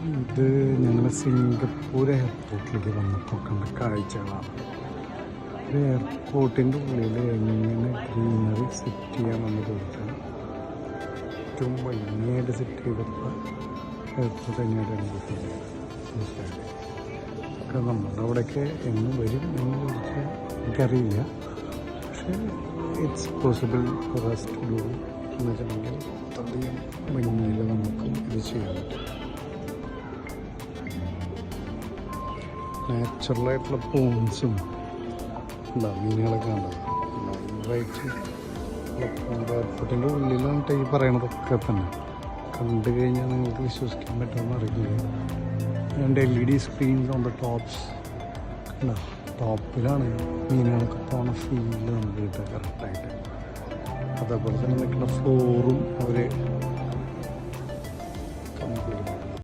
ഇത് ഞങ്ങൾ സിംഗപ്പൂർ എയർപോർട്ടിലേക്ക് വന്നപ്പോൾ കണ്ട കാഴ്ചകളാണ്. ഒരു എയർപോർട്ടിൻ്റെ ഉള്ളിൽ എങ്ങനെ ഗ്രീനറി സെറ്റ് ചെയ്യാമെന്ന് ചോദിച്ചാൽ ഏറ്റവും ഭംഗിയായിട്ട് സെറ്റ് ചെയ്തപ്പോൾ എയർപോർട്ട് തന്നെയായിട്ടാണ് കിട്ടുന്നത്. മനസ്സിലായത് നമ്മളുടെ അവിടെയൊക്കെ എന്ന് വരും എന്ന് ചോദിച്ചാൽ എനിക്കറിയില്ല. പക്ഷേ it's possible for us to do എന്ന് വെച്ചിട്ടുണ്ടെങ്കിൽ അത്രയധികം ഭംഗിയിൽ നമുക്ക് ഇത് ചെയ്യാൻ പറ്റും. നാച്ചുറലായിട്ടുള്ള പോൺസും ഉണ്ടാവും, മീനുകളൊക്കെ ഉണ്ടാവും. ലൈവായിട്ട് എയർപോർട്ടിൻ്റെ ഉള്ളിലാണ് ഈ പറയണതൊക്കെ തന്നെ. കണ്ടു കഴിഞ്ഞാൽ നിങ്ങൾക്ക് വിശ്വസിക്കാൻ പറ്റുമെന്ന് അറിയില്ല. രണ്ട് LED screens on the tops ഉണ്ടാവും. ടോപ്പിലാണ് മീനുകളൊക്കെ പോണ ഫീല് നമുക്ക് കിട്ടുക കറക്റ്റായിട്ട്. അതേപോലെ തന്നെ നിൽക്കുന്ന ഫ്ലോറും അവർ